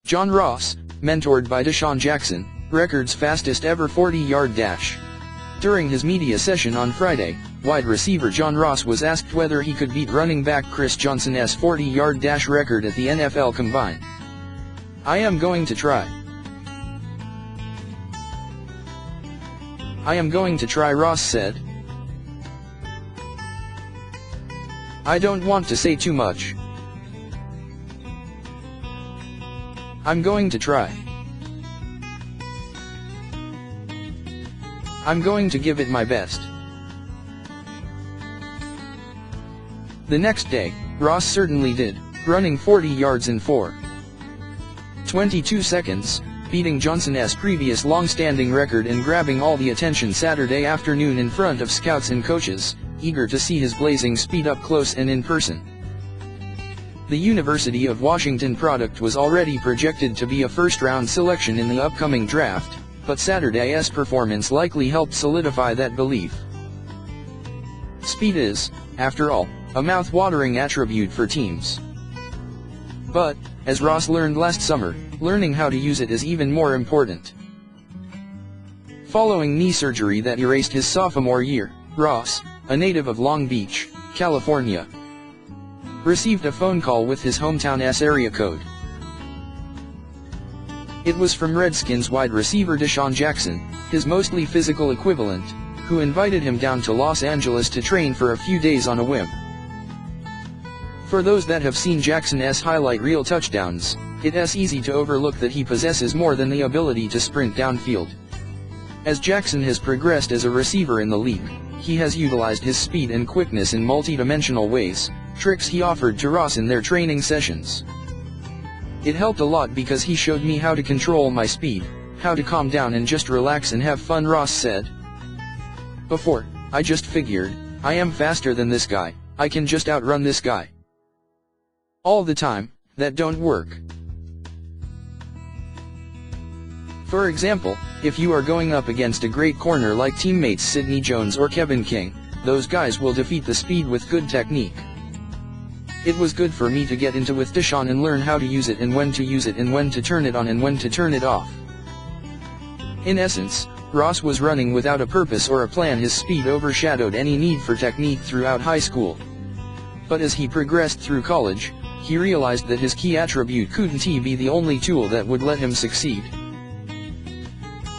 John Ross, mentored by DeSean Jackson, records fastest ever 40-yard dash. During his media session on Friday, wide receiver John Ross was asked whether he could beat running back Chris Johnson's 40-yard dash record at the NFL Combine. "I am going to try. I am going to try," Ross said. "I don't want to say too much. I'm going to try. I'm going to give it my best." The next day, Ross certainly did, running 40 yards in 4:22 seconds, beating Johnson's previous long-standing record and grabbing all the attention Saturday afternoon in front of scouts and coaches, eager to see his blazing speed up close and in person. The University of Washington product was already projected to be a first-round selection in the upcoming draft, but Saturday's performance likely helped solidify that belief. Speed is, after all, a mouth-watering attribute for teams. But, as Ross learned last summer, learning how to use it is even more important. Following knee surgery that erased his sophomore year, Ross, a native of Long Beach, California, received a phone call with his hometown's area code. It was from Redskins wide receiver DeSean Jackson, his mostly physical equivalent, who invited him down to Los Angeles to train for a few days on a whim. For those that have seen Jackson's highlight reel touchdowns, it's easy to overlook that he possesses more than the ability to sprint downfield. As Jackson has progressed as a receiver in the league, he has utilized his speed and quickness in multi-dimensional ways, tricks he offered to Ross in their training sessions. "It helped a lot because he showed me how to control my speed, how to calm down and just relax and have fun," Ross said. "Before, I just figured, I am faster than this guy, I can just outrun this guy. All the time, that don't work. For example, if you are going up against a great corner like teammates Sidney Jones or Kevin King, those guys will defeat the speed with good technique. It was good for me to get into with DeSean and learn how to use it and when to use it and when to turn it on and when to turn it off." In essence, Ross was running without a purpose or a plan. His speed overshadowed any need for technique throughout high school. But as he progressed through college, he realized that his key attribute couldn't be the only tool that would let him succeed.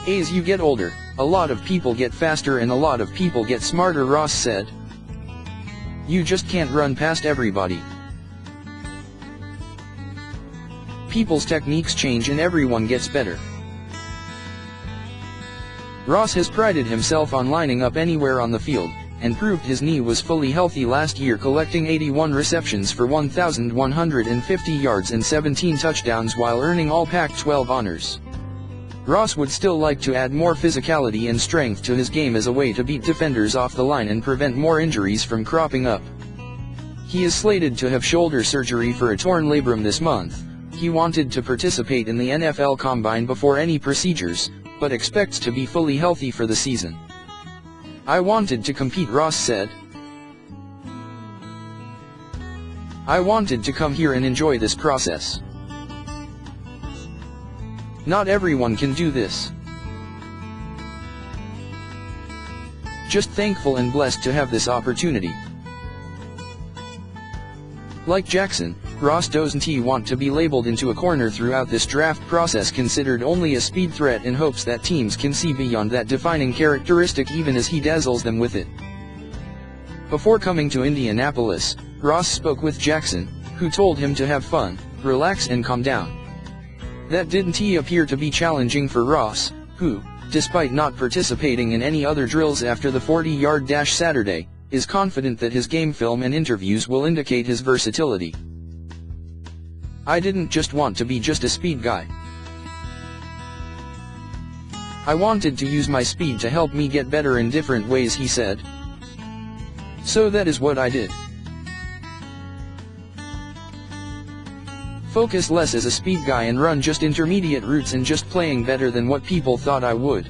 "As you get older, a lot of people get faster and a lot of people get smarter," Ross said. "You just can't run past everybody. People's techniques change and everyone gets better." Ross has prided himself on lining up anywhere on the field, and proved his knee was fully healthy last year, collecting 81 receptions for 1,150 yards and 17 touchdowns while earning all Pac-12 honors. Ross would still like to add more physicality and strength to his game as a way to beat defenders off the line and prevent more injuries from cropping up. He is slated to have shoulder surgery for a torn labrum this month. He wanted to participate in the NFL Combine before any procedures, but expects to be fully healthy for the season. "I wanted to compete," Ross said. "I wanted to come here and enjoy this process. Not everyone can do this. Just thankful and blessed to have this opportunity." Like Jackson, Ross doesn't want to be labeled into a corner throughout this draft process, considered only a speed threat, in hopes that teams can see beyond that defining characteristic even as he dazzles them with it. Before coming to Indianapolis, Ross spoke with Jackson, who told him to have fun, relax and calm down. That didn't appear to be challenging for Ross, who, despite not participating in any other drills after the 40-yard dash Saturday, is confident that his game film and interviews will indicate his versatility. "I didn't just want to be just a speed guy. I wanted to use my speed to help me get better in different ways," he said. "So that is what I did. Focus less as a speed guy and run just intermediate routes and just playing better than what people thought I would."